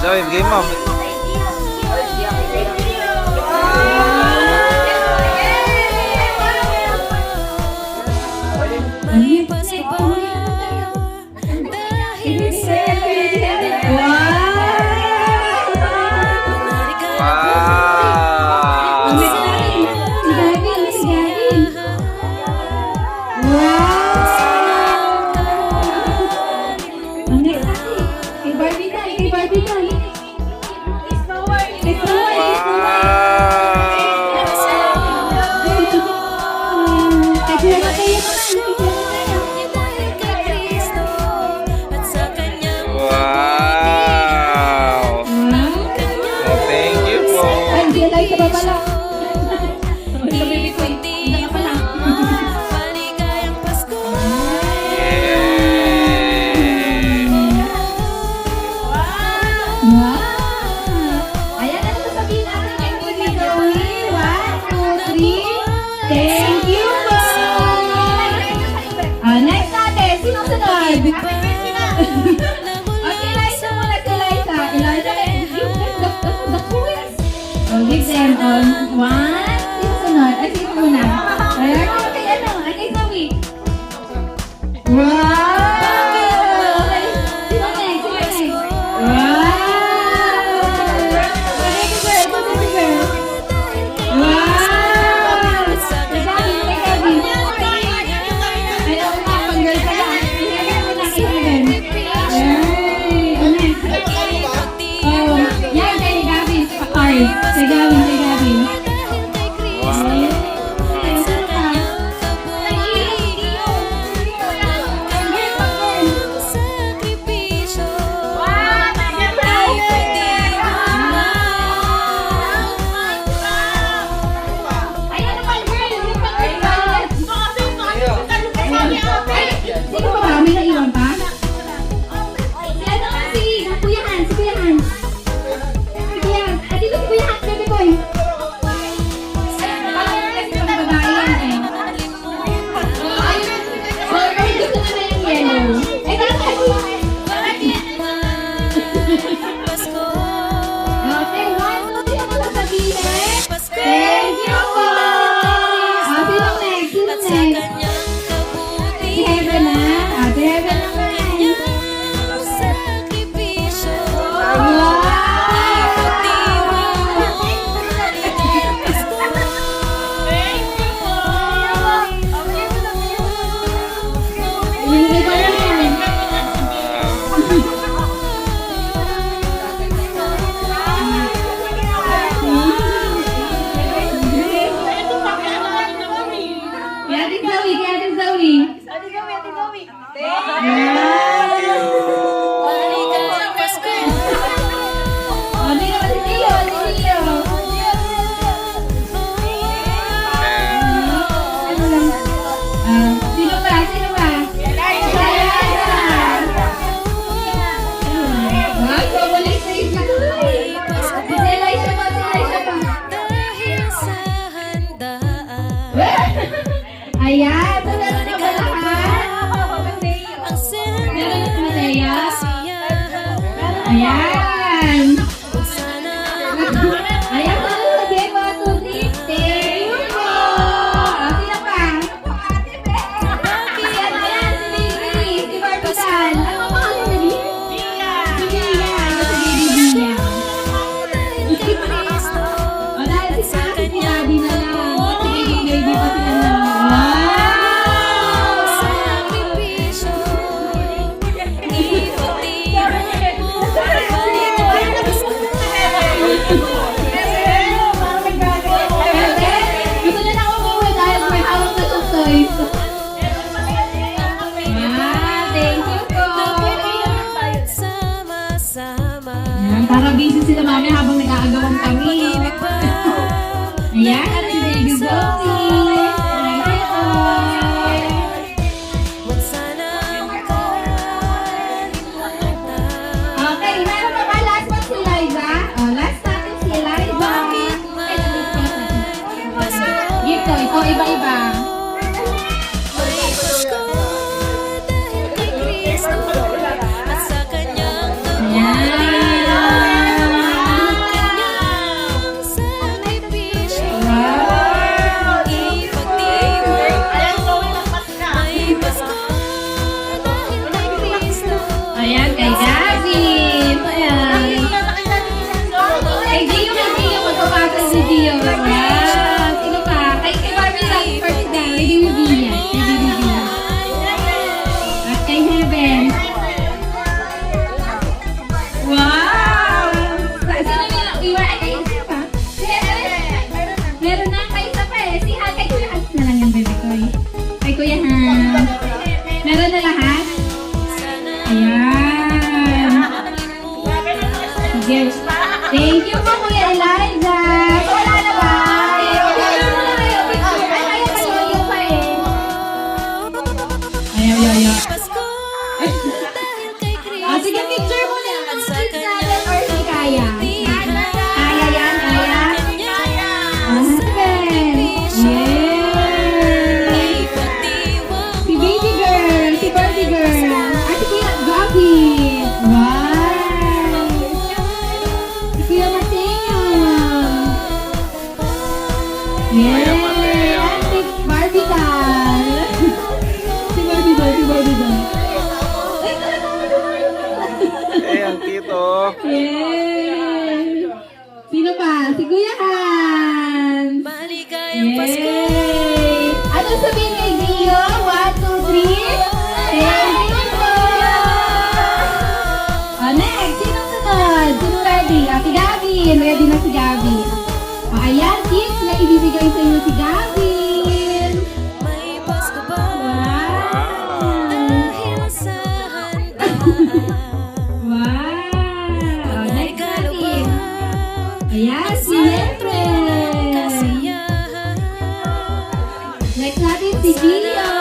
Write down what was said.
Zoe, bigay mo. Give them on one. Sino sunod? Ay, sino muna? Ayan, kay ano? Ay, kay Zoe. Wow! Okay. Sino next? Sino next? Wow! Okay, girl. Good girl. Wow! Kay Gabi. Ay, ako nga, pang girl ka lang. Kailangan mo na kailangan. Ay, ano next? Oh, yan, kay Gabi. Ay, kay Gabi. Ayan, meron na ba lahat? Meron na ba Leia? Ayan. Ayan, sabi, 1, 2, 3, there you go. Sino pa? Ayan, si Baby, si Barbitan. Ano ang pangalan na din? Bia. Si Bia. O, dahil si Gabi na lang. Si Baby pa sila na. Gusto na lang umuwi dahil may hawak na siyang toys. Thank you po. Para busy sila mami habang nag-aagawan kami. Ayan, at si Baby Zoe. Okay, meron pa ba last one si Liza? Last natin si Liza. Gift to, ito iba-iba. sasabihin kay Gio? 1, 2, 3. Thank you po! Next, sino sunod? Sino ready? Si Gavin. Ready na si Gavin. Ayan, kids na ibibigay sa inyo si Gavin. Wow! Next natin. Ayan, si Yempre. Next natin si Gio.